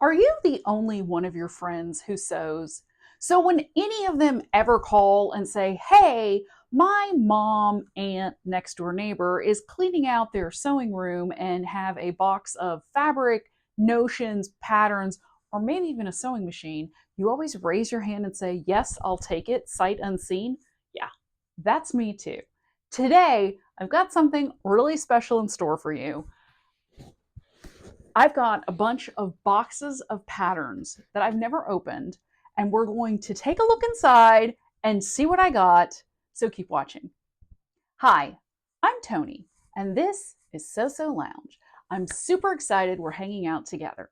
Are you the only one of your friends who sews? So when any of them ever call and say, hey, my mom, aunt, next door neighbor is cleaning out their sewing room and have a box of fabric, notions, patterns, or maybe even a sewing machine, you always raise your hand and say, yes, I'll take it, sight unseen. Yeah, that's me too. Today, I've got something really special in store for you. I've got a bunch of boxes of patterns that I've never opened, and we're going to take a look inside and see what I got. So keep watching. Hi, I'm Tony, and this is So Lounge. I'm super excited we're hanging out together.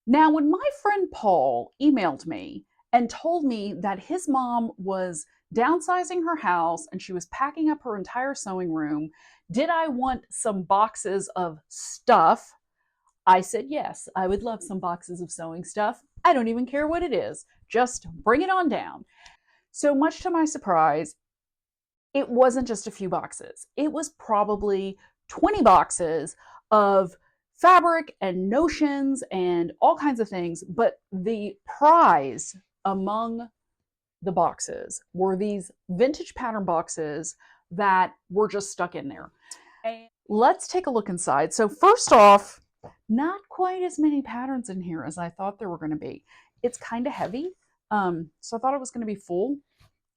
Now, when my friend Paul emailed me and told me that his mom was downsizing her house and she was packing up her entire sewing room, did I want some boxes of stuff? I said, yes, I would love some boxes of sewing stuff. I don't even care what it is. Just bring it on down. So, much to my surprise, it wasn't just a few boxes. It was probably 20 boxes of fabric and notions and all kinds of things. But the prize among the boxes were these vintage pattern boxes that were just stuck in there. And let's take a look inside. So, first off, not quite as many patterns in here as I thought there were going to be. It's kind of heavy, so I thought it was going to be full.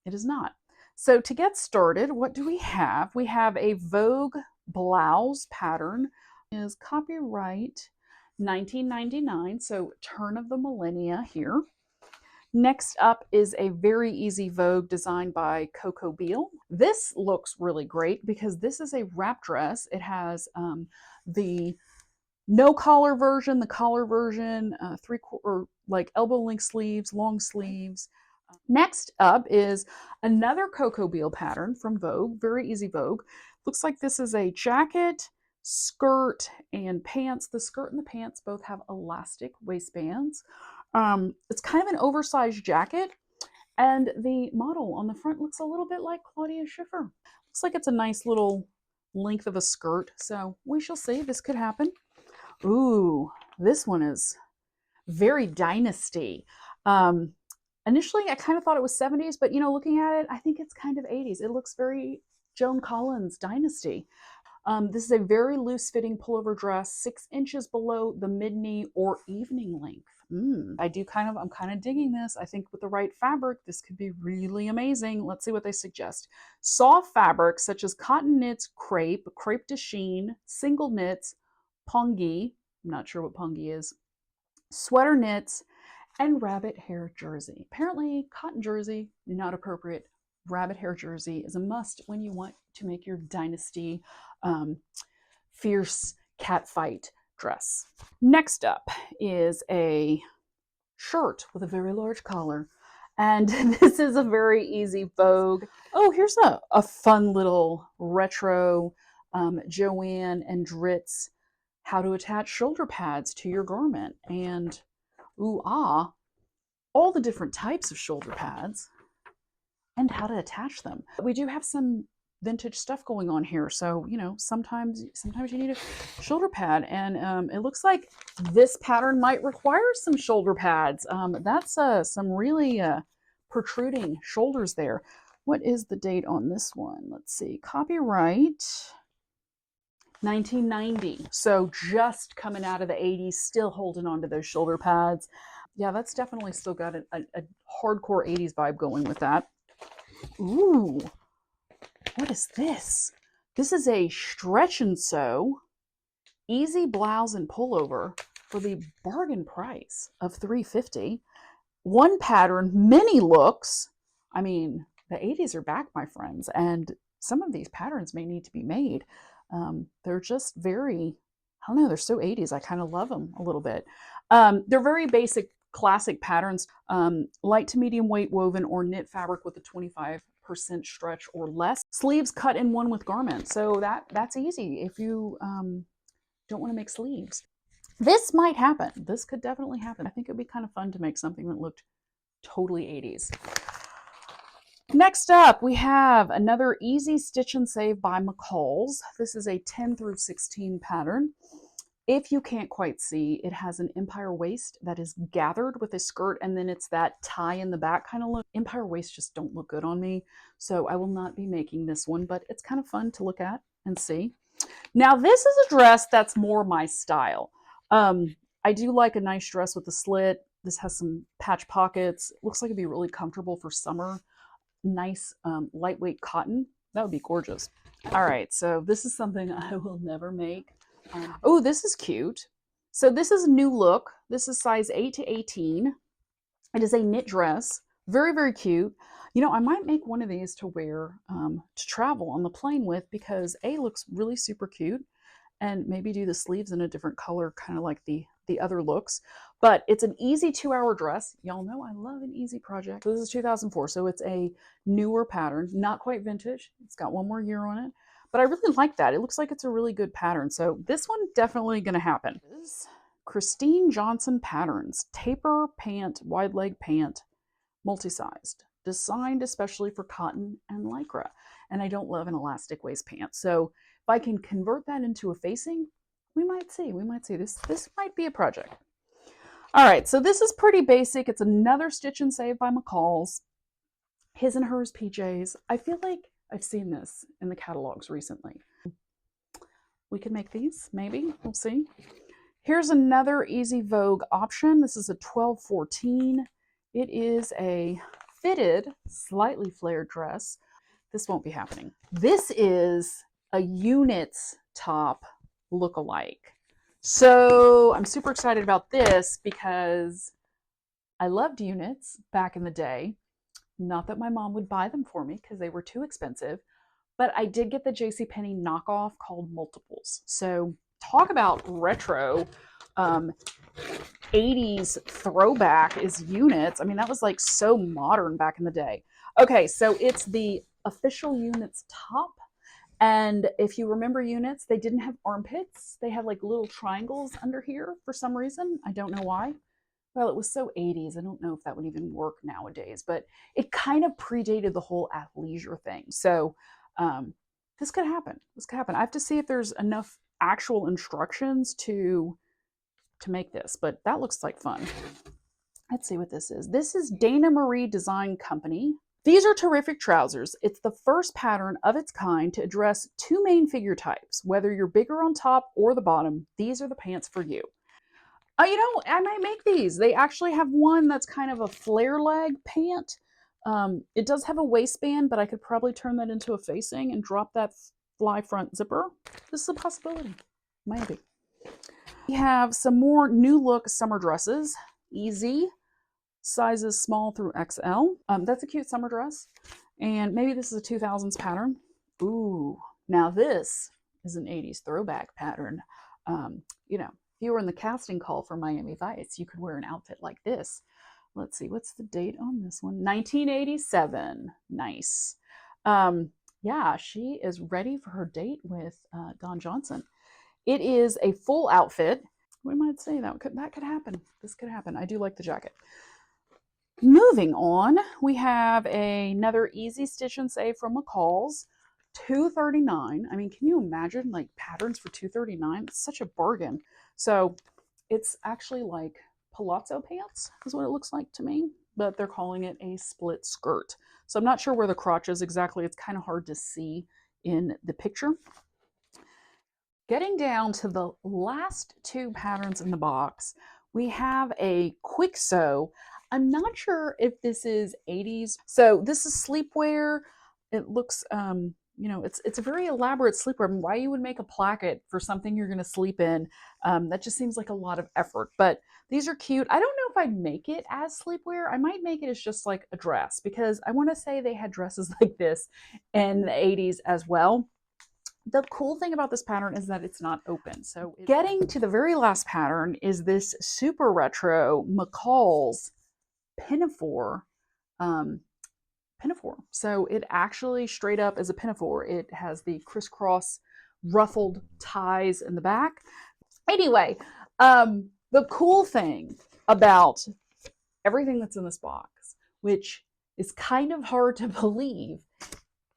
It is not. So to get started, what do we have? We have a Vogue blouse pattern. It is copyright 1999, so turn of the millennia here. Next up is a very easy Vogue designed by Coco Beale. This looks really great because this is a wrap dress. It has the no collar version, the collar version, three-quarter like elbow length sleeves, long sleeves. Next up is another Coco Beale pattern from Vogue, very easy Vogue. Looks like this is a jacket, skirt, and pants. The skirt and the pants both have elastic waistbands. It's kind of an oversized jacket, and the model on the front looks a little bit like Claudia Schiffer. Looks like it's a nice little length of a skirt, so we shall see. This could happen. Ooh, this one is very dynasty. Initially, I kind of thought it was 70s, but looking at it, I think it's kind of 80s. It looks very Joan Collins dynasty. This is a very loose fitting pullover dress, 6 inches below the mid knee or evening length. I'm kind of digging this. I think with the right fabric, this could be really amazing. Let's see what they suggest. Soft fabrics such as cotton knits, crepe de chine, single knits, pongi. I'm not sure what pongi is. Sweater knits, and rabbit hair jersey. Apparently, cotton jersey, not appropriate. Rabbit hair jersey is a must when you want to make your dynasty fierce cat fight dress. Next up is a shirt with a very large collar. And this is a very easy Vogue. Oh, here's a fun little retro Joanne and Dritz how to attach shoulder pads to your garment. And all the different types of shoulder pads and how to attach them. We do have some vintage stuff going on here, so sometimes you need a shoulder pad, and it looks like this pattern might require some shoulder pads. That's some really protruding shoulders there. What is the date on this one? Let's see. Copyright 1990. So just coming out of the 80s, still holding on to those shoulder pads. Yeah, that's definitely still got a hardcore 80s vibe going with that. Ooh, what is this? This is a stretch and sew easy blouse and pullover for the bargain price of $350. One pattern, many looks. I mean, the 80s are back, my friends, and some of these patterns may need to be made. They're just very, I don't know, they're so 80s. I kind of love them a little bit. They're very basic, classic patterns, light to medium weight woven or knit fabric with a 25% stretch or less. Sleeves cut in one with garment. So that's easy if you don't want to make sleeves. This might happen. This could definitely happen. I think it'd be kind of fun to make something that looked totally 80s. Next up, we have another Easy Stitch and Save by McCall's. This is a 10 through 16 pattern. If you can't quite see, it has an empire waist that is gathered with a skirt, and then it's that tie in the back kind of look. Empire waists just don't look good on me, so I will not be making this one, but it's kind of fun to look at and see. Now, this is a dress that's more my style. I do like a nice dress with a slit. This has some patch pockets. It looks like it'd be really comfortable for summer. Nice lightweight cotton. That would be gorgeous. All right, so this is something I will never make. Oh, this is cute. So this is a new look. This is size 8 to 18. It is a knit dress. Very, very cute. You know, I might make one of these to wear to travel on the plane with because A, looks really super cute, and maybe do the sleeves in a different color, kind of like the other looks. But it's an easy 2-hour dress. Y'all know I love an easy project. So this is 2004, so it's a newer pattern, not quite vintage. It's got 1 more year on it, but I really like that. It looks like it's a really good pattern. So this one definitely going to happen. This is Christine Johnson Patterns, taper pant, wide leg pant, multi-sized, designed especially for cotton and lycra. And I don't love an elastic waist pant. So if I can convert that into a facing, we might see. This might be a project. All right, so this is pretty basic. It's another Stitch and Save by McCall's. His and Hers PJs. I feel like I've seen this in the catalogs recently. We can make these, maybe. We'll see. Here's another Easy Vogue option. This is a 12-14. It is a fitted, slightly flared dress. This won't be happening. This is a Units top look-alike. So I'm super excited about this because I loved Units back in the day. Not that my mom would buy them for me because they were too expensive, but I did get the JCPenney knockoff called Multiples. So talk about retro. 80s throwback is Units. I mean, that was like so modern back in the day. Okay, so it's the official Units top. And if you remember Units, they didn't have armpits. They had like little triangles under here for some reason. I don't know why. Well, it was so 80s. I don't know if that would even work nowadays, but it kind of predated the whole athleisure thing. So this could happen. This could happen. I have to see if there's enough actual instructions to make this, but that looks like fun. Let's see what this is. This is Dana Marie Design Company. These are terrific trousers. It's the first pattern of its kind to address 2 main figure types. Whether you're bigger on top or the bottom, these are the pants for you. You know, I might make these. They actually have one that's kind of a flare leg pant. It does have a waistband, but I could probably turn that into a facing and drop that fly front zipper. This is a possibility. Maybe. We have some more new look summer dresses. Easy. Sizes small through XL. That's a cute summer dress. And maybe this is a 2000s pattern. Ooh, now this is an 80s throwback pattern. You know, if you were in the casting call for Miami Vice, you could wear an outfit like this. Let's see, what's the date on this one? 1987. Nice. Yeah, she is ready for her date with Don Johnson. It is a full outfit. We might say that could happen. This could happen. I do like the jacket. Moving on, we have another Easy Stitch and Save from McCall's, $2.39. I mean, can you imagine like patterns for $2.39? It's such a bargain. So it's actually like palazzo pants is what it looks like to me, but they're calling it a split skirt. So I'm not sure where the crotch is exactly. It's kind of hard to see in the picture. Getting down to the last 2 patterns in the box, we have a quick sew. I'm not sure if this is 80s. So this is sleepwear. It looks, you know, it's a very elaborate sleepwear. I mean, why you would make a placket for something you're going to sleep in? That just seems like a lot of effort. But these are cute. I don't know if I'd make it as sleepwear. I might make it as just like a dress because I want to say they had dresses like this in the 80s as well. The cool thing about this pattern is that it's not open. So getting to the very last pattern is this super retro McCall's pinafore. Pinafore. So it actually straight up is a pinafore. It has the crisscross ruffled ties in the back. Anyway, the cool thing about everything that's in this box, which is kind of hard to believe,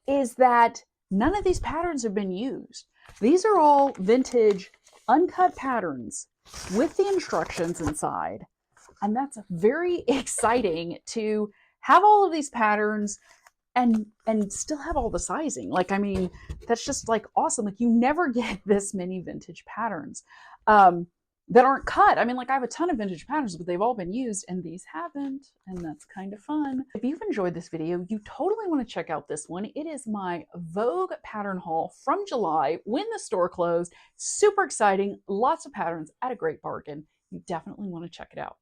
is that none of these patterns have been used. These are all vintage uncut patterns with the instructions inside. And that's very exciting to have all of these patterns and still have all the sizing. Like, I mean, that's just like awesome. Like, you never get this many vintage patterns that aren't cut. I mean, like, I have a ton of vintage patterns, but they've all been used and these haven't, and that's kind of fun. If you've enjoyed this video, you totally want to check out this one. It is my Vogue pattern haul from July when the store closed. Super exciting, lots of patterns at a great bargain. You definitely want to check it out.